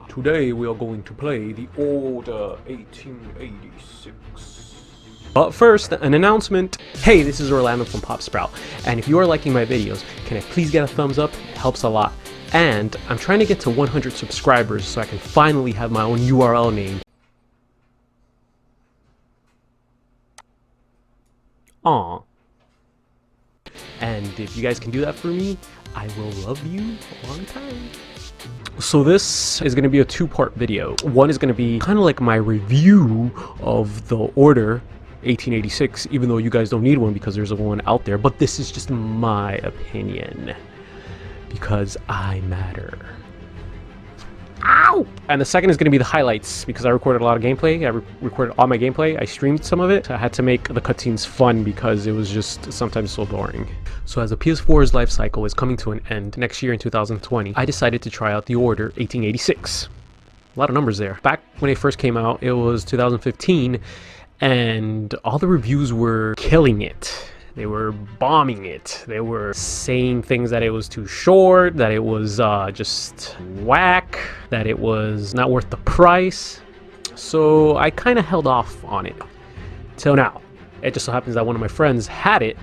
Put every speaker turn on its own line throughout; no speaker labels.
Today we are going to play the Order 1886. But first, an announcement. Hey, this is Orlando from Pop Sprout, and if you are liking my videos, can I please get a thumbs up? It helps a lot. And I'm trying to get to 100 subscribers so I can finally have my own URL name. Aww. And if you guys can do that for me, I will love you a long time. So this is going to be a two-part video. One is going to be kind of like my review of the Order 1886, even though you guys don't need one because there's a one out there, but this is just my opinion because I matter. Ow! And the second is going to be the highlights because I recorded a lot of gameplay. I recorded all my gameplay. I streamed some of it. I had to make the cutscenes fun because it was just sometimes so boring. So as the PS4's life cycle is coming to an end next year in 2020, I decided to try out the Order 1886. A lot of numbers there. Back when it first came out, it was 2015, and all the reviews were killing it. They were bombing it. They were saying things that it was too short, that it was just whack, that it was not worth the price. So I kind of held off on it till now. It just so happens that one of my friends had it,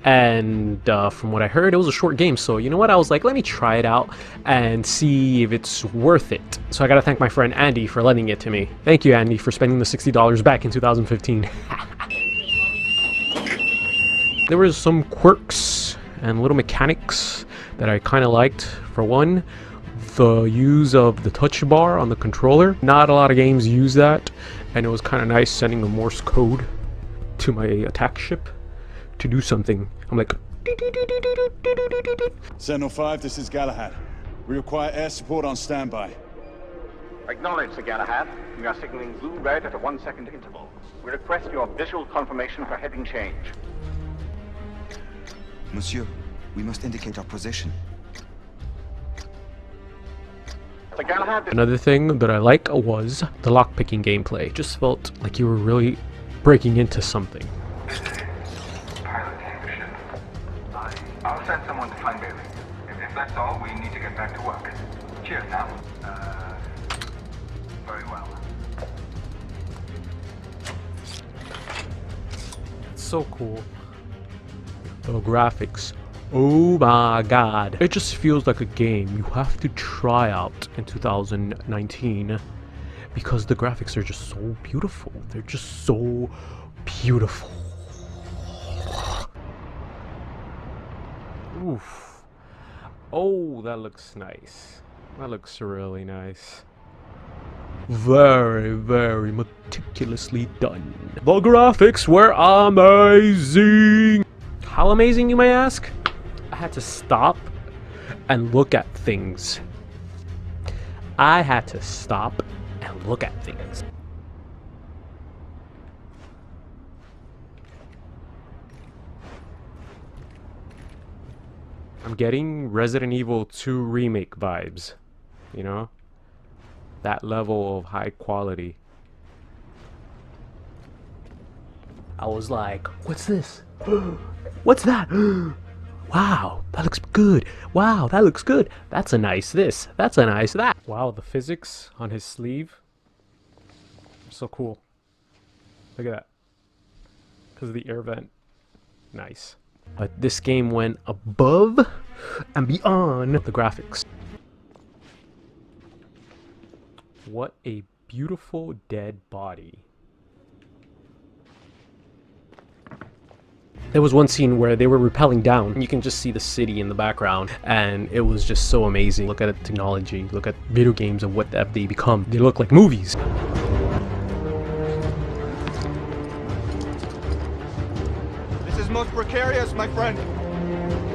and from what I heard, it was a short game. So you know what? I was like, let me try it out and see if it's worth it. So I gotta thank my friend Andy for lending it to me. Thank you, Andy, for spending the $60 back in 2015. There was some quirks and little mechanics that I kind of liked. For one, the use of the touch bar on the controller. Not a lot of games use that, and it was kind of nice sending a Morse code to my attack ship to do something. I'm like...
Sentinel 5, this is Galahad. We require air support on standby.
Acknowledge, Sir Galahad. We are signaling blue-red at a 1-second interval. We request your visual confirmation for heading change.
Monsieur, we must indicate our position.
Sir Galahad...
Another thing that I like was the lockpicking gameplay. Just felt like you were really breaking into something.
Pilot leadership. I'll send someone to find Bailey. If that's all, we need to get back to work. Cheers now. Very well.
It's so cool. The graphics, oh my god, it just feels like a game you have to try out in 2019 because the graphics are just so beautiful. They're just so beautiful. Oof. Oh, that looks nice. That looks really nice. Very, very meticulously done. The graphics were amazing. How amazing, you may ask? I had to stop and look at things. I had to stop and look at things. I'm getting Resident Evil 2 remake vibes, you know? That level of high quality. I was like, what's this? What's that? Wow, that looks good. Wow, that looks good. That's a nice this. That's a nice that. Wow, the physics on his sleeve are so cool. Look at that. Because of the air vent. Nice. But this game went above and beyond the graphics. What a beautiful dead body. There was one scene where they were rappelling down and you can just see the city in the background, and it was just so amazing. Look at the technology, look at video games and what have they become. They look like movies.
This is most precarious, my friend.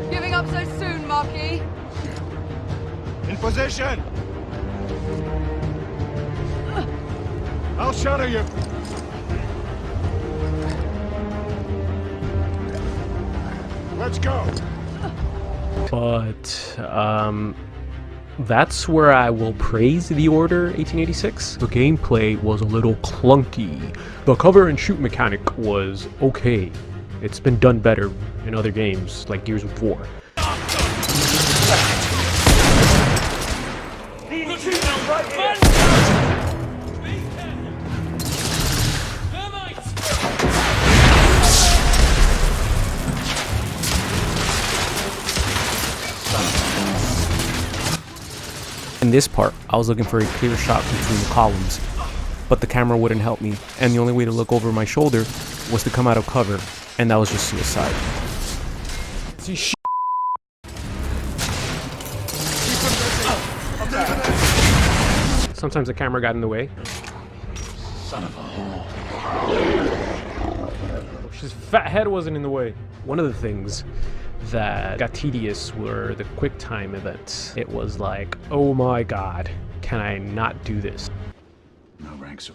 Giving up so soon, Marquis?
In position. I'll shadow you. Let's go.
But that's where I will praise the Order 1886. The gameplay was a little clunky. The cover and shoot mechanic was okay. It's been done better in other games like Gears of War. In this part, I was looking for a clear shot between the columns, but the camera wouldn't help me, and the only way to look over my shoulder was to come out of cover, and that was just suicide. See, sometimes the camera got in the way. Son of a whore. His fat head wasn't in the way. One of the things that got tedious were the quick time events. It was like, oh my god, can I not do this?
No ranks.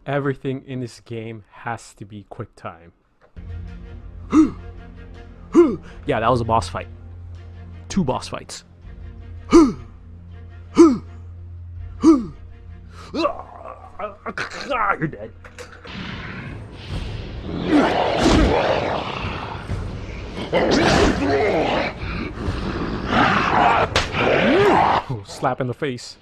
Everything in this game has to be quick time. Yeah, that was a boss fight. 2 boss fights. You're dead. Oh, slap in the face.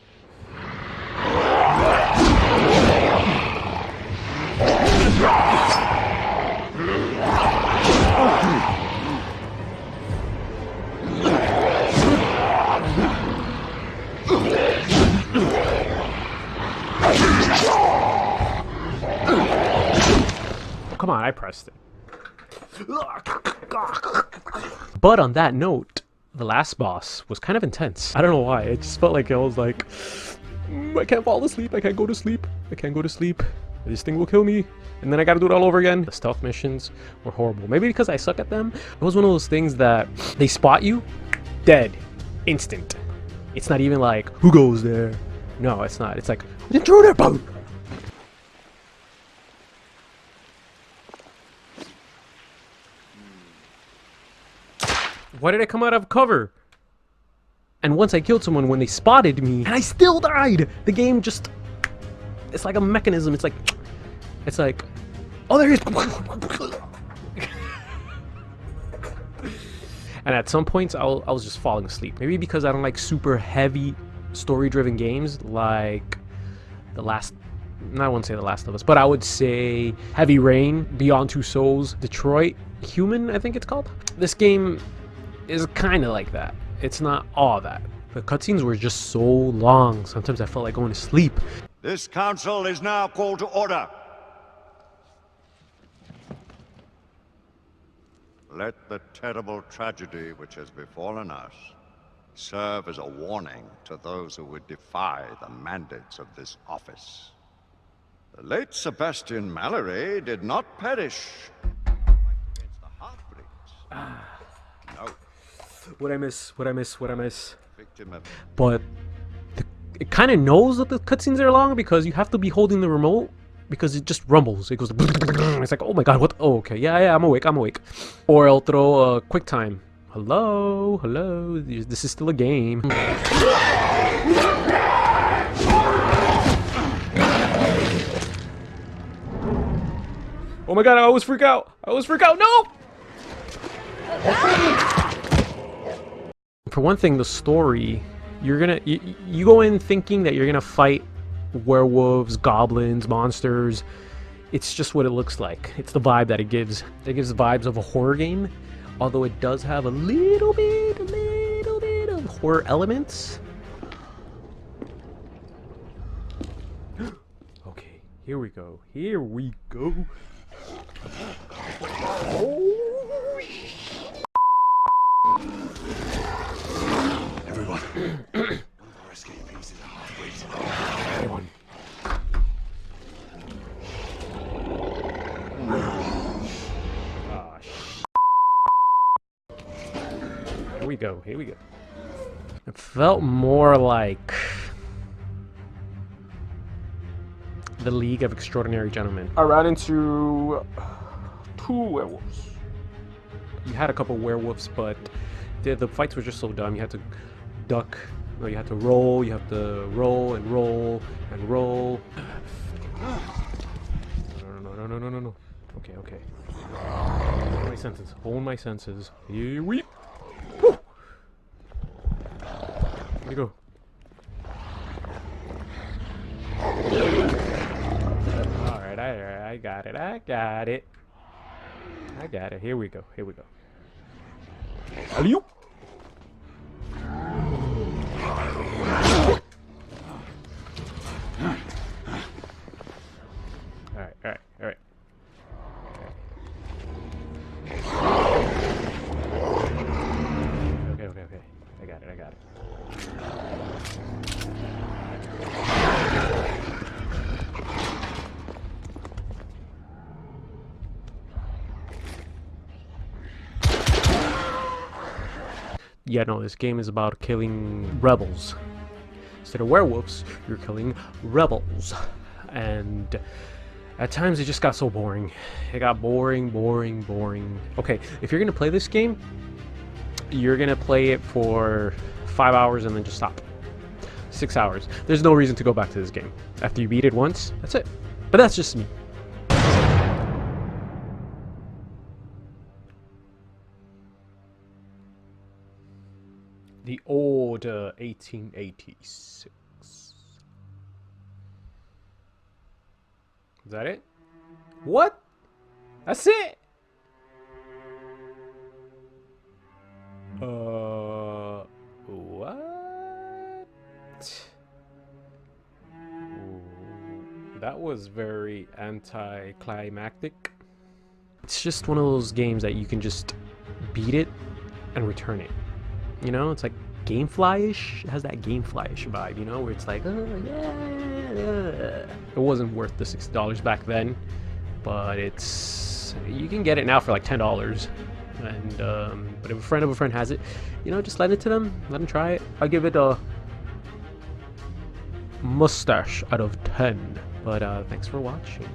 Come on, I pressed it. But on that note, the last boss was kind of intense. I don't know why. It just felt like I was like, I can't fall asleep. I can't go to sleep. I can't go to sleep. This thing will kill me. And then I gotta do it all over again. The stealth missions were horrible. Maybe because I suck at them. It was one of those things that they spot you, dead, instant. It's not even like, who goes there? No, it's not. It's like, intruder, boom! Why did I come out of cover? And once I killed someone when they spotted me, and I still died! The game just... It's like a mechanism. It's like, oh, there he is. And at some points, I was just falling asleep. Maybe because I don't like super heavy story-driven games like I wouldn't say The Last of Us, but I would say Heavy Rain, Beyond Two Souls, Detroit Human, I think it's called. This game is kind of like that. It's not all that. The cutscenes were just so long. Sometimes I felt like going to sleep.
This council is now called to order. Let the terrible tragedy which has befallen us serve as a warning to those who would defy the mandates of this office. The late Sebastian Mallory did not perish against the Heartbreaks. No.
What I miss.
Victim of...
But it kind of knows that the cutscenes are long because you have to be holding the remote because it just rumbles. It goes. It's like, oh my god, what? Oh, okay, yeah, I'm awake. Or I'll throw a quick time. Hello. This is still a game. Oh my god, I always freak out. No! For one thing, the story, you go in thinking that you're gonna fight werewolves, goblins, monsters. It's just what it looks like. It's the vibe that it gives. It gives vibes of a horror game, although it does have a little bit of horror elements. Okay, here we go.
Everyone. One of our escapees is a half-breed.
Everyone. Here we go. It felt more like the League of Extraordinary Gentlemen. I ran into 2 werewolves. You had a couple werewolves, but the fights were just so dumb. You had to duck. No, you had to roll. You have to roll and roll and roll. No. Okay. Hold my senses. Here we... Woo! Where'd he go? Alright. I got it. I got it. I got it. Here we go. Here we go. Alley-oop. Alright, alright, alright. Okay, okay, okay. I got it, I got it. Yeah, no, this game is about killing rebels. Instead of werewolves, you're killing rebels. And at times it just got so boring. It got boring. Okay, if you're gonna play this game, you're gonna play it for 5 hours and then just stop. 6 hours. There's no reason to go back to this game. After you beat it once, that's it. But that's just me. The Order 1886. Is that it? What? That's it? What? Ooh, that was very anticlimactic. It's just one of those games that you can just beat it and return it. You know, it's like Gamefly-ish. It has that Gamefly-ish vibe, you know, where it's like, oh yeah. It wasn't worth the $60 back then, but you can get it now for like $10. And but if a friend of a friend has it, you know, just lend it to them, let them try it. I'll give it a mustache out of 10. But thanks for watching.